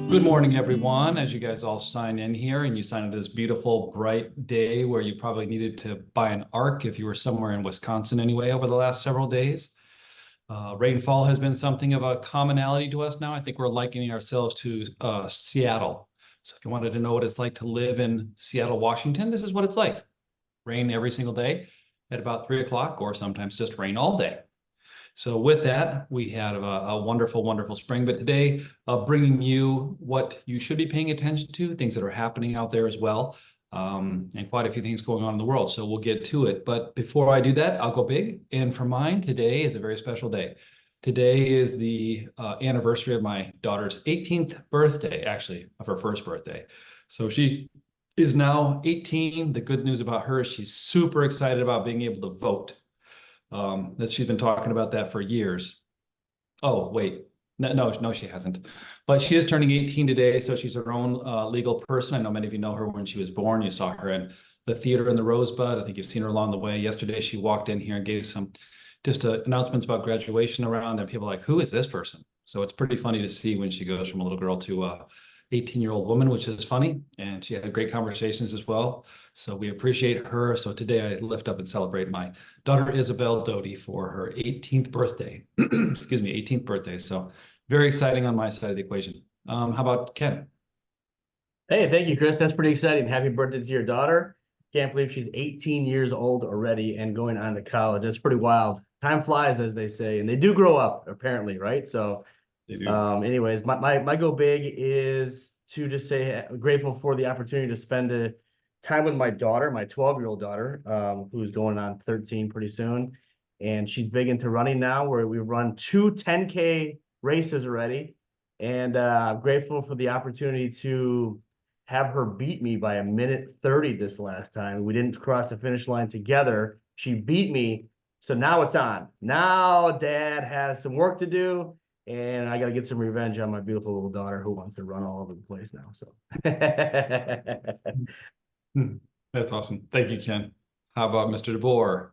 Good morning, everyone. As you guys all sign in here and you sign into this beautiful, bright day where you probably needed to buy an ark if you were somewhere in Wisconsin anyway over the last several days. Rainfall has been something of a commonality to us now. I think we're likening ourselves to Seattle. So if you wanted to know what it's like to live in Seattle, Washington, this is what it's like. Rain every single day at about 3 o'clock, or sometimes just rain all day. So with that, we had a wonderful, wonderful spring. But today, bringing you what you should be paying attention to, things that are happening out there as well, and quite a few things going on in the world. So we'll get to it. But before I do that, I'll go big. And for mine, today is a very special day. Today is the anniversary of my daughter's 18th birthday, actually, of her first birthday. So she is now 18. The good news about her is she's super excited about being able to vote. That she's been talking about that for years. Oh, wait. No, she hasn't. But she is turning 18 today, so she's her own legal person. I know many of you know her when she was born. You saw her in the theater in the Rosebud. I think you've seen her along the way. Yesterday, she walked in here and gave some just announcements about graduation around, and people are like, who is this person? So it's pretty funny to see when she goes from a little girl to a 18-year-old woman, which is funny. And she had great conversations as well. So we appreciate her. So today I lift up and celebrate my daughter Isabel Doty for her 18th birthday. Excuse me, 18th birthday. So very exciting on my side of the equation. How about Ken? Hey, thank you, Chris. That's pretty exciting. Happy birthday to your daughter. Can't believe she's 18 years old already and going on to college. That's pretty wild. Time flies, as they say, and they do grow up, apparently, right? So, They do. anyways, my go big is to just say grateful for the opportunity to spend time with my daughter, my 12-year-old daughter, who's going on 13 pretty soon. And she's big into running now, where we run two 10K races already. And I'm grateful for the opportunity to have her beat me by a minute 30 this last time. We didn't cross the finish line together. She beat me. So now it's on. Now dad has some work to do, and I got to get some revenge on my beautiful little daughter who wants to run all over the place now. So That's awesome. Thank you, Ken. How about Mr. DeBoer?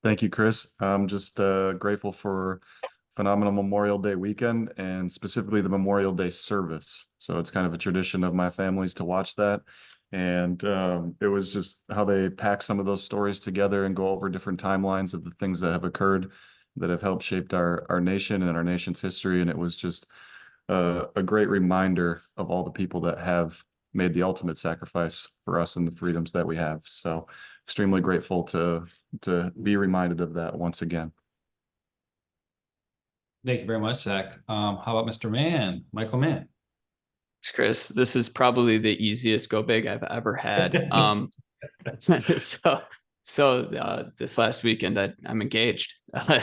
Thank you, Chris. I'm just grateful for phenomenal Memorial Day weekend and specifically the Memorial Day service. So it's kind of a tradition of my family's to watch that. And it was just how they pack some of those stories together and go over different timelines of the things that have occurred that have helped shaped our nation and our nation's history. And it was just a great reminder of all the people that have made the ultimate sacrifice for us and the freedoms that we have. So extremely grateful to be reminded of that once again. Thank you very much, Zach. How about Mr. Mann, Michael Mann? Thanks, Chris. This is probably the easiest go big I've ever had. So this last weekend I'm engaged.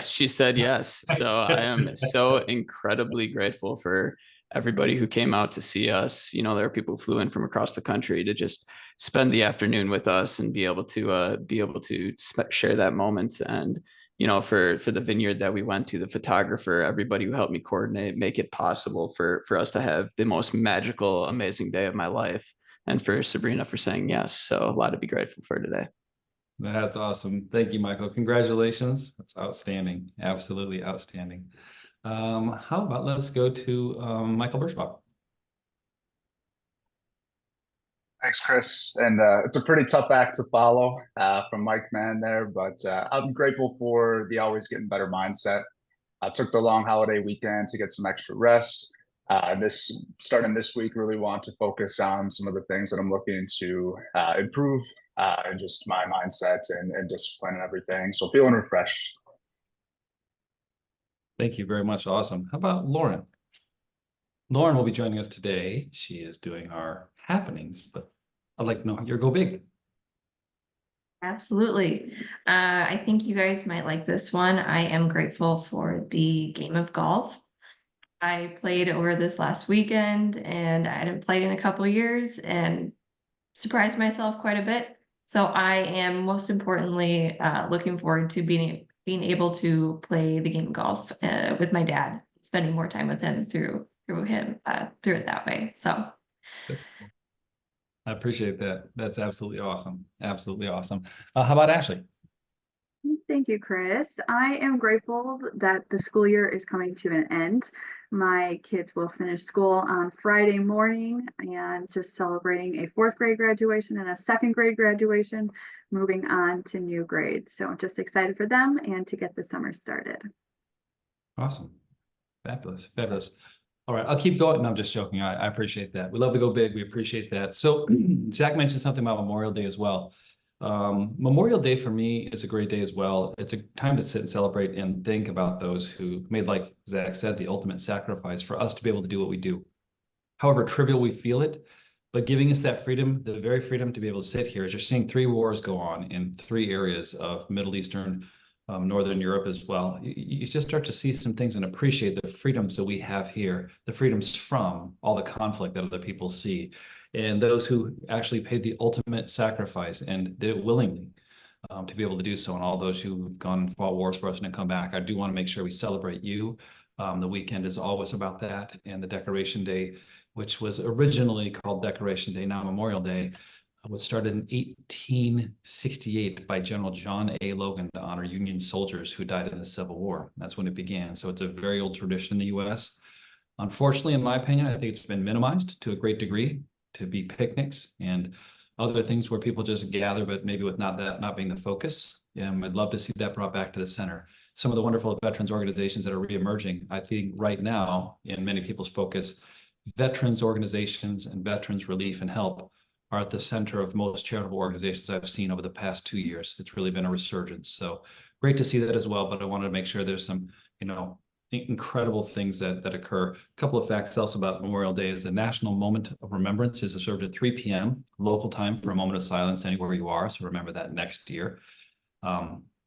She said yes. So I am so incredibly grateful for everybody who came out to see us. You know, there are people who flew in from across the country to just spend the afternoon with us and be able to share that moment. And you know, for the vineyard that we went to, the photographer, everybody who helped me coordinate, make it possible for us to have the most magical, amazing day of my life. And for Sabrina for saying yes. So a lot to be grateful for today. That's awesome. Thank you, Michael. Congratulations. That's outstanding. Absolutely outstanding. How about let's go to Michael Birschbach. Thanks, Chris. And it's a pretty tough act to follow from Mike Mann there, but I'm grateful for the always getting better mindset. I took the long holiday weekend to get some extra rest. Starting this week, really want to focus on some of the things that I'm looking to improve and just my mindset and discipline and everything. So feeling refreshed. Thank you very much. Awesome. How about Lauren? Lauren will be joining us today. She is doing our happenings, but I'd like to know your go big. Absolutely. I think you guys might like this one. I am grateful for the game of golf. I played over this last weekend and I hadn't played in a couple years and surprised myself quite a bit. So I am most importantly looking forward to being able to play the game of golf with my dad, spending more time with him through it that way. So That's cool. I appreciate that. That's absolutely awesome. Absolutely awesome. How about Ashley? Thank you, Chris. I am grateful that the school year is coming to an end. My kids will finish school on Friday morning and just celebrating a fourth grade graduation and a second grade graduation, moving on to new grades. So I'm just excited for them and to get the summer started. Awesome. Fabulous. Fabulous. All right, I'll keep going. No, I'm just joking. I appreciate that. We love to go big. We appreciate that. So Zach mentioned something about Memorial Day as well. Memorial Day for me is a great day as well. It's a time to sit and celebrate and think about those who made, like Zach said, the ultimate sacrifice for us to be able to do what we do. However trivial we feel it, but giving us that freedom, the very freedom to be able to sit here as you're seeing 3 wars go on in 3 areas of Middle Eastern, Northern Europe as well. You just start to see some things and appreciate the freedoms that we have here, the freedoms from all the conflict that other people see, and those who actually paid the ultimate sacrifice and did it willingly to be able to do so, and all those who've gone and fought wars for us and come back. I do want to make sure we celebrate you. The weekend is always about that, and the Decoration Day, which was originally called Decoration Day, now Memorial Day, was started in 1868 by General John A. Logan to honor Union soldiers who died in the Civil War. That's when it began. So it's a very old tradition in the U.S. Unfortunately, in my opinion, I think it's been minimized to a great degree to be picnics and other things where people just gather, but maybe with not being the focus. I'd love to see that brought back to the center. Some of the wonderful veterans organizations that are reemerging, I think right now in many people's focus, veterans organizations and veterans relief and help are at the center of most charitable organizations I've seen over the past 2 years. It's really been a resurgence. So great to see that as well, but I wanted to make sure there's some, incredible things that occur. A couple of facts also about Memorial Day is the National Moment of Remembrance is observed at 3 p.m. local time for a moment of silence anywhere you are. So remember that next year.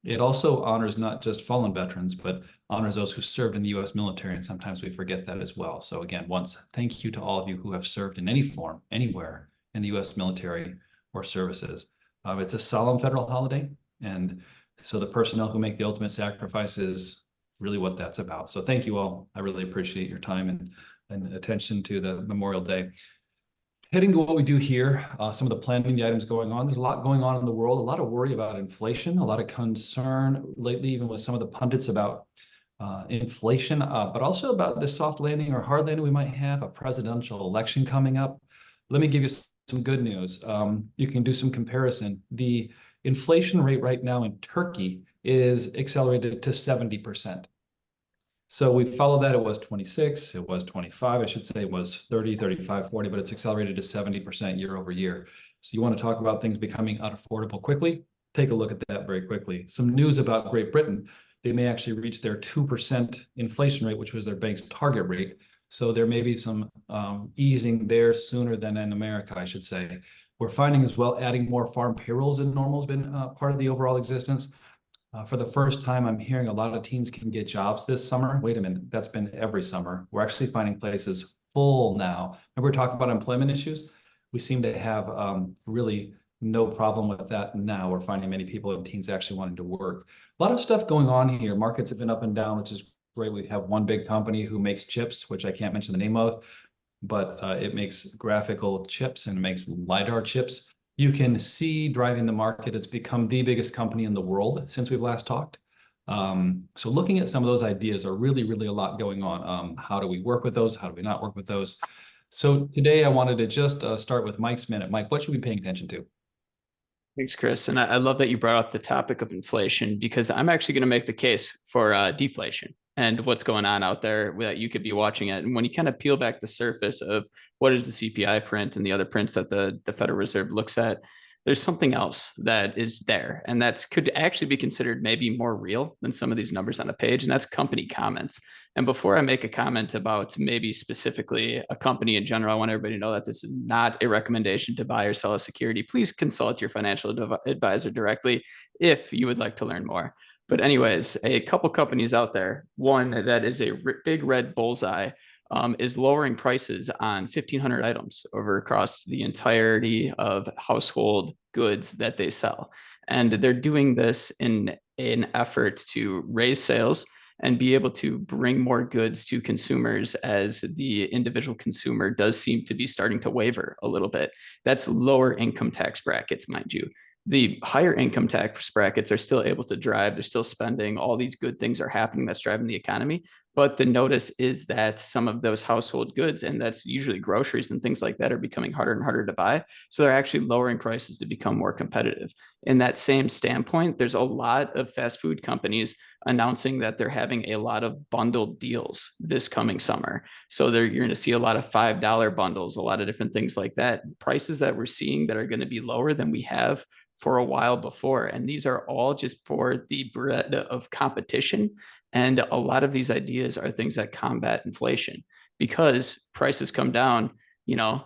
It also honors not just fallen veterans, but honors those who served in the U.S. military, and sometimes we forget that as well. So again, once, thank you to all of you who have served in any form, anywhere in the U.S. military or services. It's a solemn federal holiday, and so the personnel who make the ultimate sacrifice is really what that's about. So thank you all. I really appreciate your time and attention to the Memorial Day. Heading to what we do here, some of the planning, the items going on. There's a lot going on in the world, a lot of worry about inflation, a lot of concern lately, even with some of the pundits about inflation, but also about the soft landing or hard landing we might have, a presidential election coming up. Let me give you some good news. You can do some comparison. The inflation rate right now in Turkey is accelerated to 70%. So we followed that. It was 26, it was 25, I should say, it was 30, 35, 40, but it's accelerated to 70% year over year. So you want to talk about things becoming unaffordable quickly? Take a look at that very quickly. Some news about Great Britain. They may actually reach their 2% inflation rate, which was their bank's target rate. So there may be some easing there sooner than in America, I should say. We're finding as well adding more farm payrolls than normal has been part of the overall existence. For the first time, I'm hearing a lot of teens can get jobs this summer. Wait a minute, that's been every summer. We're actually finding places full now. And we're talking about employment issues. We seem to have really no problem with that now. We're finding many people and teens actually wanting to work. A lot of stuff going on here. Markets have been up and down, which is great. We have one big company who makes chips, which I can't mention the name of, but it makes graphical chips and makes LiDAR chips. You can see driving the market. It's become the biggest company in the world since we've last talked. So looking at some of those ideas are really, really a lot going on. How do we work with those? How do we not work with those? So today I wanted to just start with Mike's Minute. Mike, what should we be paying attention to? Thanks, Chris. And I love that you brought up the topic of inflation, because I'm actually going to make the case for deflation and what's going on out there that you could be watching it. And when you kind of peel back the surface of what is the CPI print and the other prints that the Federal Reserve looks at, there's something else that is there. And that could actually be considered maybe more real than some of these numbers on a page. And that's company comments. And before I make a comment about maybe specifically a company in general, I want everybody to know that this is not a recommendation to buy or sell a security. Please consult your financial advisor directly if you would like to learn more. But anyways, a couple companies out there, one that is a big red bullseye, is lowering prices on 1,500 items over across the entirety of household goods that they sell. And they're doing this in an effort to raise sales and be able to bring more goods to consumers, as the individual consumer does seem to be starting to waver a little bit. That's lower income tax brackets, mind you. The higher income tax brackets are still able to drive, they're still spending, all these good things are happening that's driving the economy. But the notice is that some of those household goods, and that's usually groceries and things like that, are becoming harder and harder to buy. So they're actually lowering prices to become more competitive. In that same standpoint, there's a lot of fast food companies announcing that they're having a lot of bundled deals this coming summer. So you're going to see a lot of $5 bundles, a lot of different things like that. Prices that we're seeing that are going to be lower than we have for a while before. And these are all just for the bread of competition. And a lot of these ideas are things that combat inflation, because prices come down,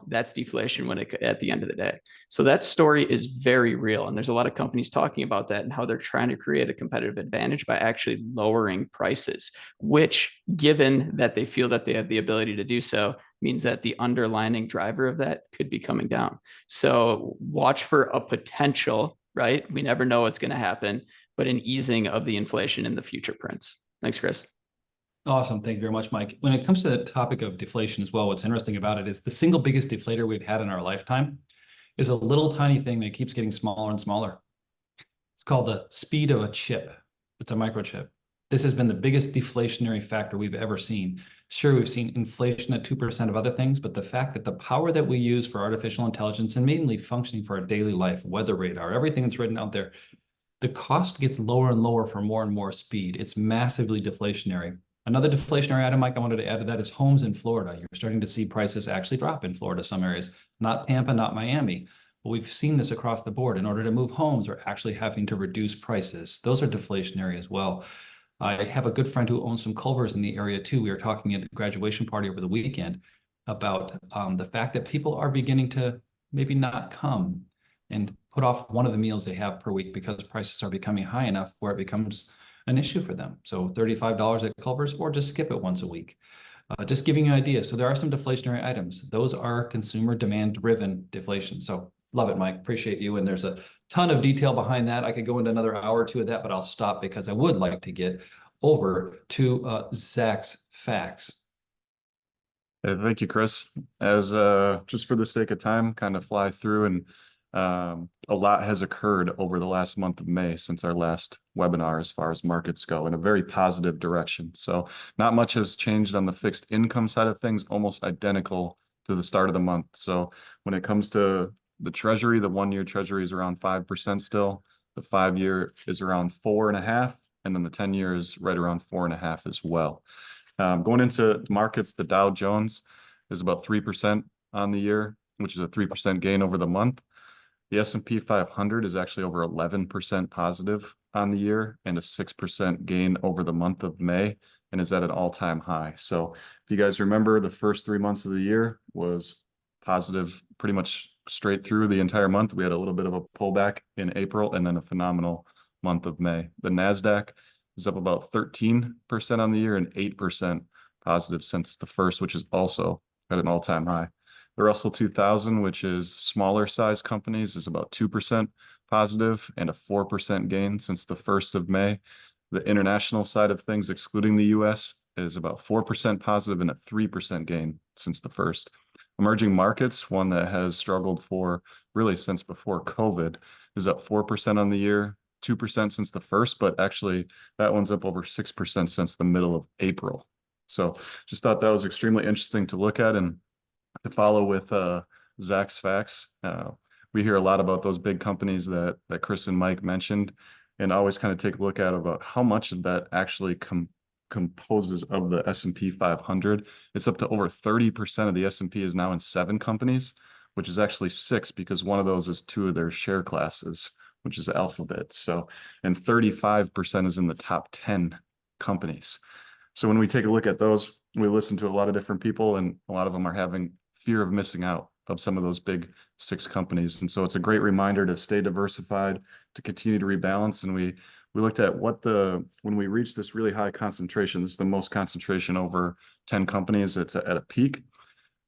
that's deflation at the end of the day. So that story is very real. And there's a lot of companies talking about that and how they're trying to create a competitive advantage by actually lowering prices, which, given that they feel that they have the ability to do so, means that the underlying driver of that could be coming down. So watch for a potential, right? We never know what's going to happen, but an easing of the inflation in the future prints. Thanks, Chris. Awesome. Thank you very much, Mike. When it comes to the topic of deflation as well, what's interesting about it is the single biggest deflator we've had in our lifetime is a little tiny thing that keeps getting smaller and smaller. It's called the speed of a chip. It's a microchip. This has been the biggest deflationary factor we've ever seen. Sure, we've seen inflation at 2% of other things, but the fact that the power that we use for artificial intelligence and mainly functioning for our daily life, weather radar, everything that's written out there, the cost gets lower and lower for more and more speed. It's massively deflationary. Another deflationary item, Mike, I wanted to add to that is homes in Florida. You're starting to see prices actually drop in Florida, some areas, not Tampa, not Miami. But we've seen this across the board. In order to move homes, we're actually having to reduce prices. Those are deflationary as well. I have a good friend who owns some Culvers in the area too. We were talking at a graduation party over the weekend about the fact that people are beginning to maybe not come and put off one of the meals they have per week because prices are becoming high enough where it becomes an issue for them. So $35 at Culver's, or just skip it once a week. Just giving you an idea. So there are some deflationary items. Those are consumer demand driven deflation. So love it, Mike. Appreciate you. And there's a ton of detail behind that. I could go into another hour or two of that, but I'll stop because I would like to get over to Zach's facts. Thank you, Chris. As just for the sake of time, kind of fly through, and a lot has occurred over the last month of May since our last webinar as far as markets go, in a very positive direction. So not much has changed on the fixed income side of things, almost identical to the start of the month. So when it comes to the Treasury, the 1-year Treasury is around 5% still. The 5-year is around 4.5%, and then the 10-year is right around 4.5% as well. Going into markets, the Dow Jones is about 3% on the year, which is a 3% gain over the month. The S&P 500 is actually over 11% positive on the year and a 6% gain over the month of May, and is at an all-time high. So if you guys remember, the first 3 months of the year was positive pretty much straight through the entire month. We had a little bit of a pullback in April and then a phenomenal month of May. The NASDAQ is up about 13% on the year and 8% positive since the first, which is also at an all-time high. The Russell 2000, which is smaller size companies, is about 2% positive and a 4% gain since the 1st of May. The international side of things, excluding the US, is about 4% positive and a 3% gain since the 1st. Emerging markets, one that has struggled for really since before COVID, is up 4% on the year, 2% since the 1st, but actually that one's up over 6% since the middle of April. So just thought that was extremely interesting to look at and to follow with Zach's facts. We hear a lot about those big companies that Chris and Mike mentioned, and always kind of take a look at about how much of that actually composes of the S&P 500. It's up to over 30% of the S&P is now in 7 companies, which is actually 6 because one of those is 2 of their share classes, which is Alphabet. So, and 35% is in the top 10 companies. So when we take a look at those, we listen to a lot of different people, and a lot of them are having fear of missing out of some of those big 6 companies. And so it's a great reminder to stay diversified, to continue to rebalance. And we looked at when we reach this really high concentration, this is the most concentration over 10 companies, it's at a peak,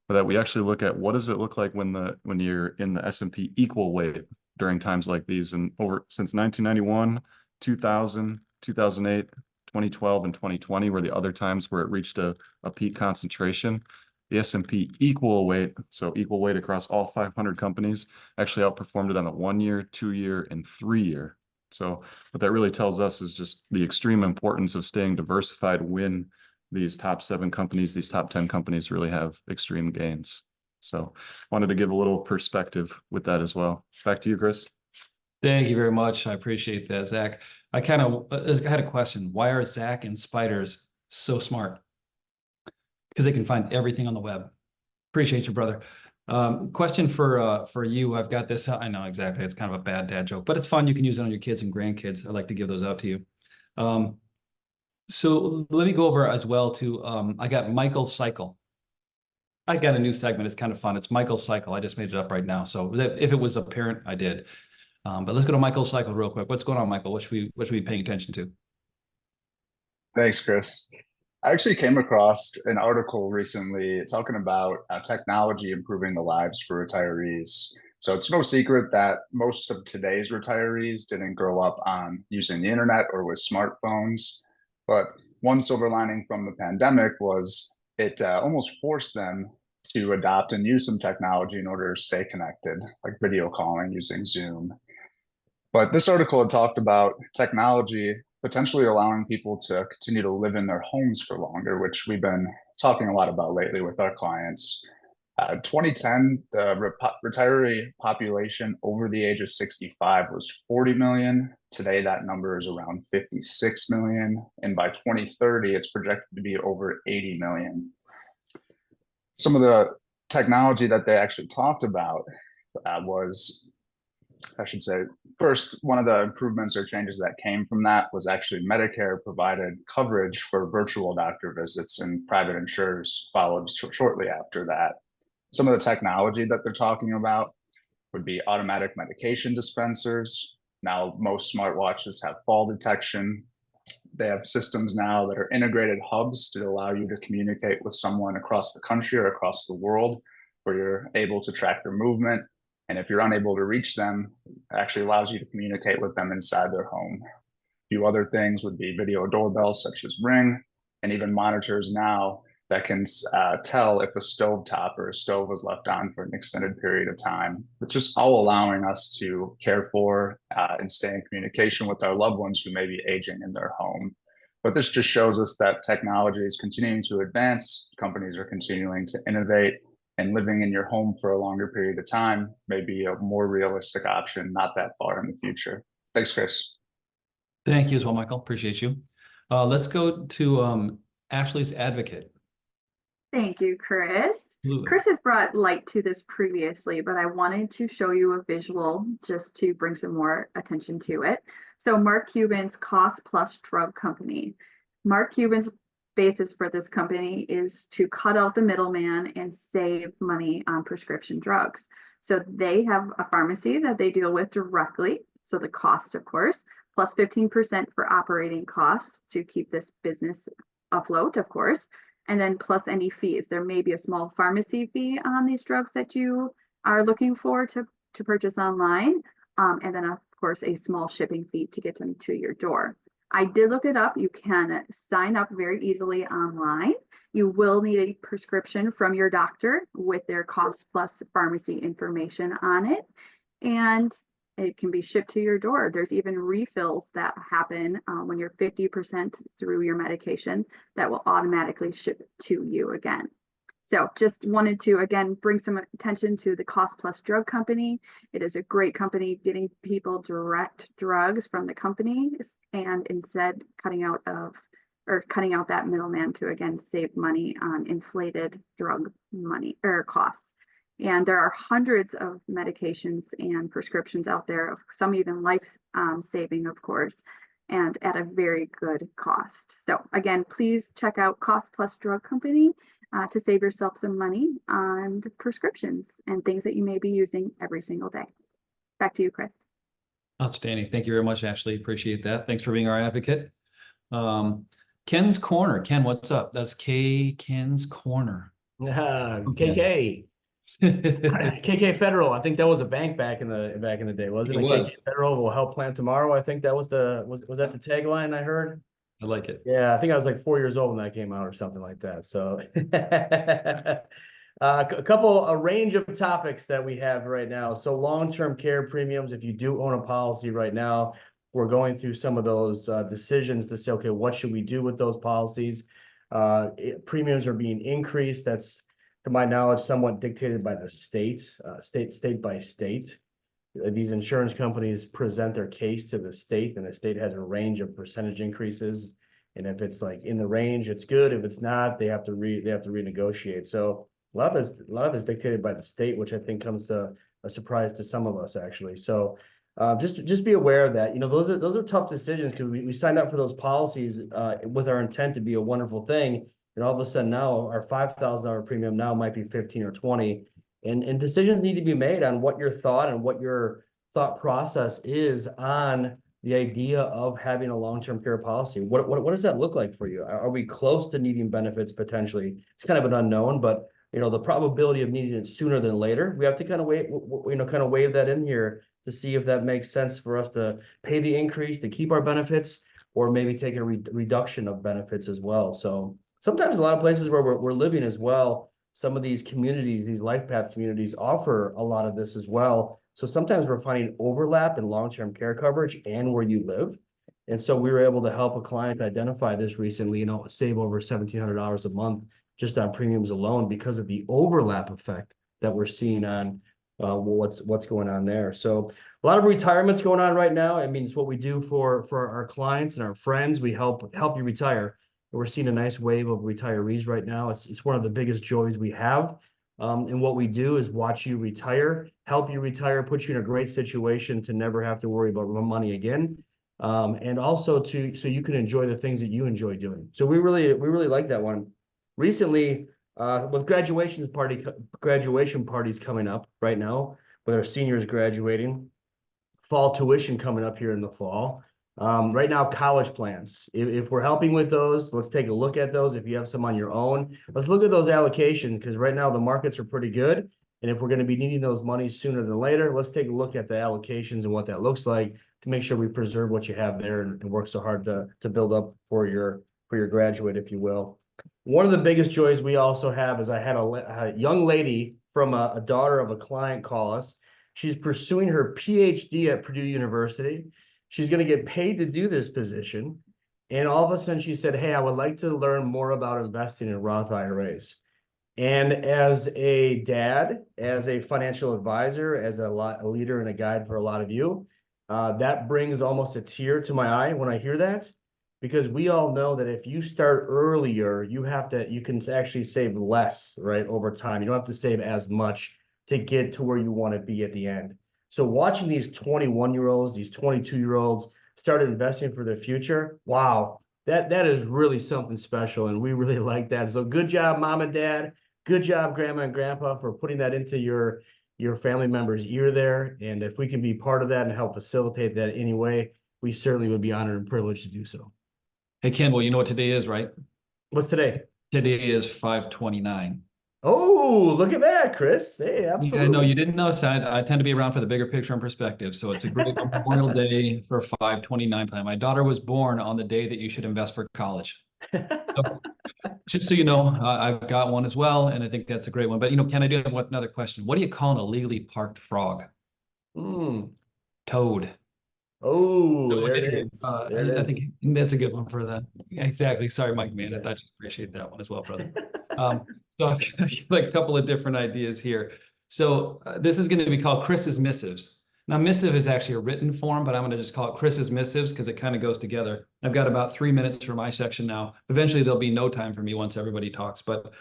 but that we actually look at what does it look like when you're in the S&P equal weight during times like these. And since 1991, 2000, 2008, 2012 and 2020 were the other times where it reached a peak concentration. The S&P equal weight, so equal weight across all 500 companies, actually outperformed it on the 1 year, 2 year, and 3 year. So what that really tells us is just the extreme importance of staying diversified when these top 7 companies, these top 10 companies really have extreme gains. So wanted to give a little perspective with that as well. Back to you, Chris. Thank you very much. I appreciate that, Zach. I had a question. Why are Zach and spiders so smart? Because they can find everything on the web. Appreciate you, brother. Question for you. I've got this. I know exactly. It's kind of a bad dad joke, but it's fun. You can use it on your kids and grandkids. I'd like to give those out to you. So let me go over as well to, I got Michael's Cycle. I got a new segment. It's kind of fun. It's Michael's Cycle. I just made it up right now. So if it was apparent, I did. But let's go to Michael's Cycle real quick. What's going on, Michael? What should we be paying attention to? Thanks, Chris. I actually came across an article recently talking about technology improving the lives for retirees. So it's no secret that most of today's retirees didn't grow up on using the internet or with smartphones. But one silver lining from the pandemic was it almost forced them to adopt and use some technology in order to stay connected, like video calling using Zoom. But this article had talked about technology potentially allowing people to continue to live in their homes for longer, which we've been talking a lot about lately with our clients. 2010, the retiree population over the age of 65 was 40 million. Today, that number is around 56 million. And by 2030, it's projected to be over 80 million. Some of the technology that they actually talked about was, I should say, first, one of the improvements or changes that came from that was actually Medicare provided coverage for virtual doctor visits, and private insurers followed shortly after that. Some of the technology that they're talking about would be automatic medication dispensers. Now, most smartwatches have fall detection. They have systems now that are integrated hubs to allow you to communicate with someone across the country or across the world, where you're able to track their movement. And if you're unable to reach them, it actually allows you to communicate with them inside their home. A few other things would be video doorbells such as Ring, and even monitors now that can tell if a stove top or a stove was left on for an extended period of time, which is all allowing us to care for and stay in communication with our loved ones who may be aging in their home. But this just shows us that technology is continuing to advance. Companies are continuing to innovate, and living in your home for a longer period of time may be a more realistic option, not that far in the future. Thanks, Chris. Thank you as well, Michael. Appreciate you. Let's go to Ashley's Advocate. Thank you, Chris. Absolutely. Chris has brought light to this previously, but I wanted to show you a visual just to bring some more attention to it. So Mark Cuban's CostPlus drug company. Mark Cuban's basis for this company is to cut out the middleman and save money on prescription drugs. So they have a pharmacy that they deal with directly. So the cost, of course, plus 15% for operating costs to keep this business afloat, of course, and then plus any fees. There may be a small pharmacy fee on these drugs that you are looking for to purchase online. And then, of course, a small shipping fee to get them to your door. I did look it up. You can sign up very easily online. You will need a prescription from your doctor with their CostPlus pharmacy information on it. And it can be shipped to your door. There's even refills that happen when you're 50% through your medication that will automatically ship to you again. So just wanted to, again, bring some attention to the CostPlus drug company. It is a great company getting people direct drugs from the company and instead cutting out that middleman to, again, save money on inflated drug money or costs. And there are hundreds of medications and prescriptions out there, some even life-saving, of course, and at a very good cost. So again, please check out CostPlus Drug Company to save yourself some money on prescriptions and things that you may be using every single day. Back to you, Chris. Outstanding. Thank you very much, Ashley. Appreciate that. Thanks for being our advocate. Ken's Corner. Ken, what's up? That's Ken's Corner. KK. KK Federal. I think that was a bank back in the day, wasn't it? It was. KK Federal will help plan tomorrow. I think that was was that the tagline I heard? I like it. Yeah, I think I was like 4 years old when that came out or something like that. So a range of topics that we have right now. So long-term care premiums, if you do own a policy right now, we're going through some of those decisions to say, okay, what should we do with those policies? Premiums are being increased. That's, to my knowledge, somewhat dictated by the state by state. These insurance companies present their case to the state, and the state has a range of percentage increases. And if it's like in the range, it's good. If it's not, they have to renegotiate. So a lot of it's dictated by the state, which I think comes to a surprise to some of us actually. So just be aware of that. You know, those are tough decisions because we signed up for those policies with our intent to be a wonderful thing. And all of a sudden now our $5,000 premium now might be 15 or 20. And decisions need to be made on what your thought and what your thought process is on the idea of having a long-term care policy. What does that look like for you? Are we close to needing benefits potentially? It's kind of an unknown, but you know, the probability of needing it sooner than later, we have to kind of wave that in here to see if that makes sense for us to pay the increase to keep our benefits, or maybe take a reduction of benefits as well. So sometimes a lot of places where we're living as well, some of these communities, these life path communities, offer a lot of this as well. So sometimes we're finding overlap in long-term care coverage and where you live. And so we were able to help a client identify this recently, you know, save over $1,700 a month just on premiums alone because of the overlap effect that we're seeing on what's going on there. So a lot of retirements going on right now. I mean, it's what we do for our clients and our friends. We help you retire. We're seeing a nice wave of retirees right now. It's one of the biggest joys we have. And what we do is watch you retire, help you retire, put you in a great situation to never have to worry about money again. And also so you can enjoy the things that you enjoy doing. So we really like that one. Recently, with graduation parties coming up right now, with our seniors graduating, fall tuition coming up here in the fall. Right now, college plans. If we're helping with those, let's take a look at those. If you have some on your own, let's look at those allocations, because right now the markets are pretty good. And if we're going to be needing those monies sooner than later, let's take a look at the allocations and what that looks like to make sure we preserve what you have there and work so hard to build up for your graduate, if you will. One of the biggest joys we also have is I had a young lady from a daughter of a client call us. She's pursuing her PhD at Purdue University. She's going to get paid to do this position. And all of a sudden she said, hey, I would like to learn more about investing in Roth IRAs. And as a dad, as a financial advisor, as a leader and a guide for a lot of you, that brings almost a tear to my eye when I hear that, because we all know that if you start earlier, you can actually save less, right, over time. You don't have to save as much to get to where you want to be at the end. So watching these 21-year-olds, these 22-year-olds start investing for their future, wow, that is really something special, and we really like that. So good job, mom and dad. Good job, grandma and grandpa, for putting that into your family member's ear there. And if we can be part of that and help facilitate that anyway, we certainly would be honored and privileged to do so. Hey, Ken, well, you know what today is, right? What's today? Today is 5/29. Oh, look at that, Chris. Hey, absolutely. I know you didn't notice. I tend to be around for the bigger picture and perspective. So it's a great Memorial Day for 5/29 plan. My daughter was born on the day that you should invest for college. So, just so you know, I've got one as well, and I think that's a great one. But, you know, Ken, I do have another question. What do you call an illegally parked frog? Toad. Oh, there it is. There it is. I think that's a good one for that. Exactly. Sorry, Mike, man. I thought you appreciate that one as well, brother. So I've got like a couple of different ideas here. So this is going to be called Chris's Missives. Now, missive is actually a written form, but I'm going to just call it Chris's Missives because it kind of goes together. I've got about 3 minutes for my section now. Eventually, there'll be no time for me once everybody talks. But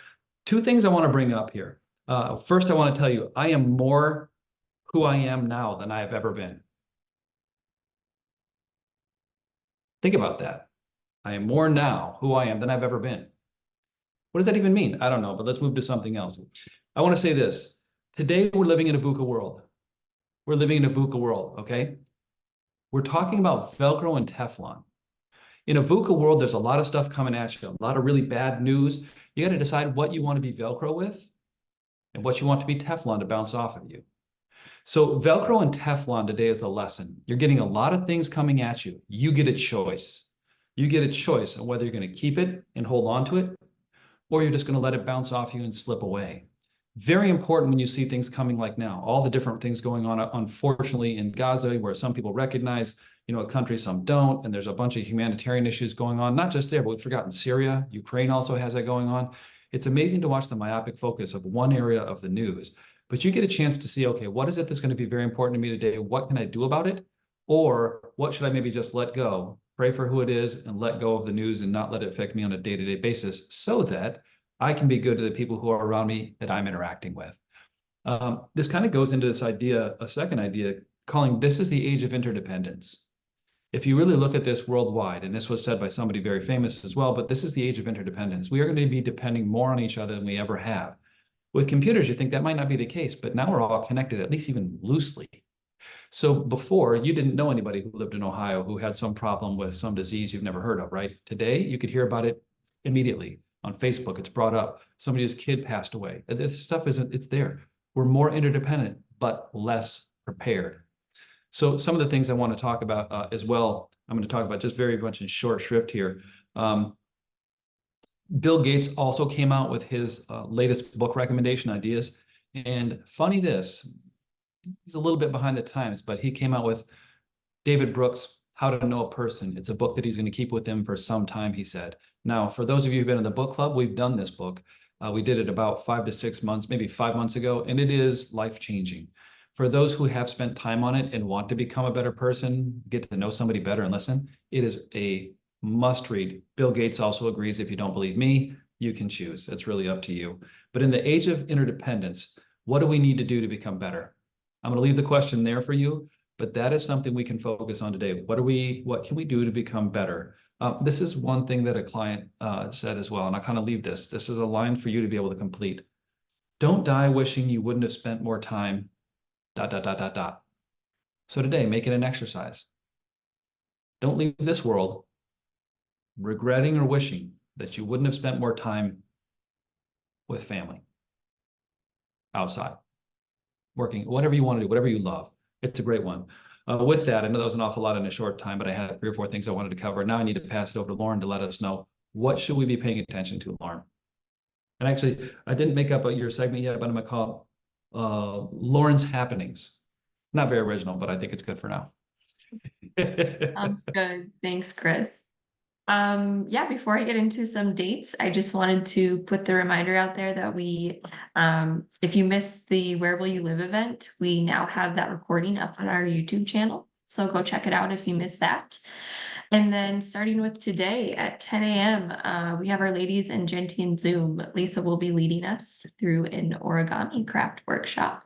two things I want to bring up here. First, I want to tell you, I am more who I am now than I have ever been. Think about that. I am more now who I am than I've ever been. What does that even mean? I don't know, but let's move to something else. I want to say this. Today, we're living in a VUCA world. We're living in a VUCA world, okay? We're talking about Velcro and Teflon. In a VUCA world, there's a lot of stuff coming at you, a lot of really bad news. You got to decide what you want to be Velcro with and what you want to be Teflon to bounce off of you. So Velcro and Teflon today is a lesson. You're getting a lot of things coming at you. You get a choice. You get a choice on whether you're going to keep it and hold on to it, or you're just going to let it bounce off you and slip away. Very important when you see things coming like now, all the different things going on, unfortunately, in Gaza, where some people recognize, a country, some don't, and there's a bunch of humanitarian issues going on, not just there, but we've forgotten Syria, Ukraine also has that going on. It's amazing to watch the myopic focus of one area of the news, but you get a chance to see, okay, what is it that's going to be very important to me today? What can I do about it? Or what should I maybe just let go, pray for who it is, and let go of the news and not let it affect me on a day-to-day basis so that I can be good to the people who are around me that I'm interacting with. This kind of goes into this idea, a second idea, calling this is the age of interdependence. If you really look at this worldwide, and this was said by somebody very famous as well, but this is the age of interdependence. We are going to be depending more on each other than we ever have. With computers, you think that might not be the case, but now we're all connected, at least even loosely. So before, you didn't know anybody who lived in Ohio who had some problem with some disease you've never heard of, right? Today, you could hear about it immediately. On Facebook, it's brought up. Somebody's kid passed away. This stuff it's there. We're more interdependent, but less prepared. So some of the things I want to talk about as well, I'm going to talk about just very much in short shrift here. Bill Gates also came out with his latest book recommendation ideas. And funny this, he's a little bit behind the times, but he came out with David Brooks' How to Know a Person. It's a book that he's going to keep with him for some time, he said. Now, for those of you who've been in the book club, we've done this book. We did it about 5 to 6 months, maybe 5 months ago, and it is life-changing. For those who have spent time on it and want to become a better person, get to know somebody better and listen, it is a must read. Bill Gates also agrees. If you don't believe me, you can choose. It's really up to you. But in the age of interdependence, what do we need to do to become better? I'm going to leave the question there for you, but that is something we can focus on today. What can we do to become better? This is one thing that a client said as well, and I'll kind of leave this. This is a line for you to be able to complete. Don't die wishing you wouldn't have spent more time, ... So today, make it an exercise. Don't leave this world regretting or wishing that you wouldn't have spent more time with family, outside, working, whatever you want to do, whatever you love. It's a great one. With that, I know that was an awful lot in a short time, but I had 3 or 4 things I wanted to cover. Now I need to pass it over to Lauren to let us know, what should we be paying attention to, Lauren? And actually, I didn't make up your segment yet, but I'm going to call it Lauren's Happenings. Not very original, but I think it's good for now. Sounds good. Thanks, Chris. Yeah, before I get into some dates, I just wanted to put the reminder out there that if you missed the Where Will You Live event, we now have that recording up on our YouTube channel. So go check it out if you missed that. And then starting with today at 10 a.m., we have our Ladies and Gentian Zoom. Lisa will be leading us through an origami craft workshop.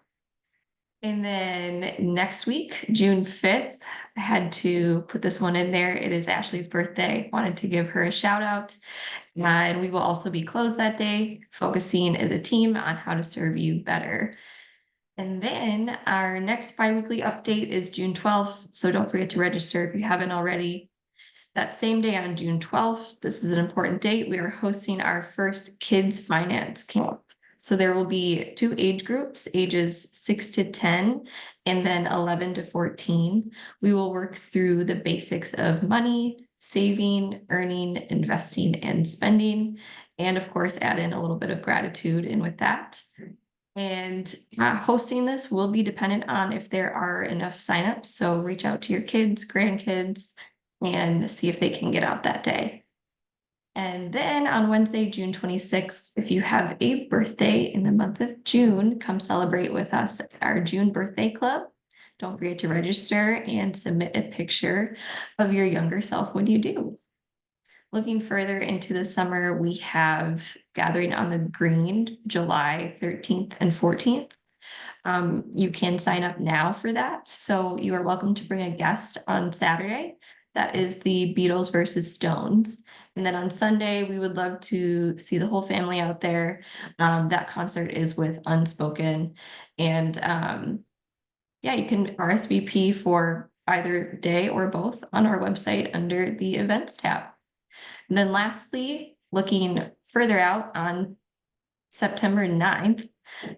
And then next week, June 5th, I had to put this one in there. It is Ashley's birthday. Wanted to give her a shout out. And we will also be closed that day, focusing as a team on how to serve you better. And then our next bi-weekly update is June 12th. So don't forget to register if you haven't already. That same day on June 12th, this is an important date, we are hosting our first Kids Finance Camp. So there will be 2 age groups, ages 6 to 10, and then 11 to 14. We will work through the basics of money, saving, earning, investing, and spending, and of course, add in a little bit of gratitude in with that. And hosting this will be dependent on if there are enough signups. So reach out to your kids, grandkids, and see if they can get out that day. And then on Wednesday, June 26th, if you have a birthday in the month of June, come celebrate with us at our June birthday club. Don't forget to register and submit a picture of your younger self when you do. Looking further into the summer, we have Gathering on the Green, July 13th and 14th. You can sign up now for that. So you are welcome to bring a guest on Saturday. That is the Beatles versus Stones. And then on Sunday, we would love to see the whole family out there. That concert is with Unspoken. And yeah, you can RSVP for either day or both on our website under the events tab. And then lastly, looking further out on September 9th,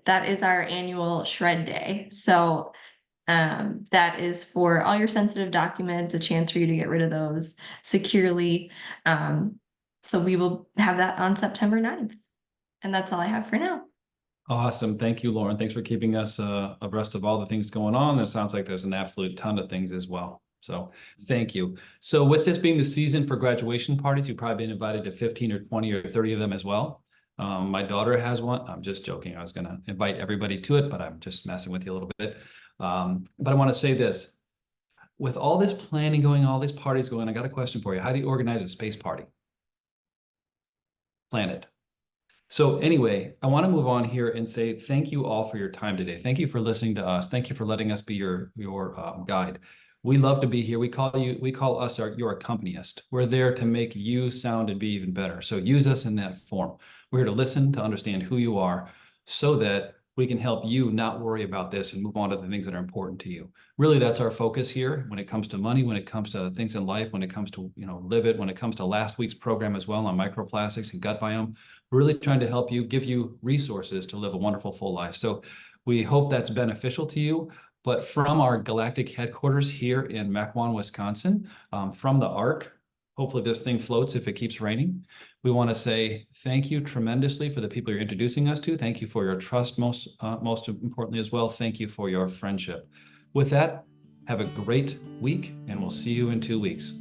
that is our annual Shred Day. So That is for all your sensitive documents, a chance for you to get rid of those securely. So we will have that on September 9th. And that's all I have for now. Awesome. Thank you, Lauren. Thanks for keeping us abreast of all the things going on. It sounds like there's an absolute ton of things as well. So thank you. So with this being the season for graduation parties, you've probably been invited to 15 or 20 or 30 of them as well. My daughter has one. I'm just joking. I was going to invite everybody to it, but I'm just messing with you a little bit. But I want to say this. With all this planning going, all these parties going, I got a question for you. How do you organize a space party? Plan it. So anyway, I want to move on here and say thank you all for your time today. Thank you for listening to us. Thank you for letting us be your guide. We love to be here. We call us your accompanist. We're there to make you sound and be even better. So use us in that form. We're here to listen, to understand who you are, so that we can help you not worry about this and move on to the things that are important to you. Really, that's our focus here when it comes to money, when it comes to things in life, when it comes to, Live It, when it comes to last week's program as well on microplastics and gut biome. We're really trying to help you, give you resources to live a wonderful, full life. So we hope that's beneficial to you. But from our galactic headquarters here in Mequon, Wisconsin, from the Ark, hopefully this thing floats if it keeps raining. We want to say thank you tremendously for the people you're introducing us to. Thank you for your trust, most importantly as well. Thank you for your friendship. With that, have a great week, and we'll see you in 2 weeks.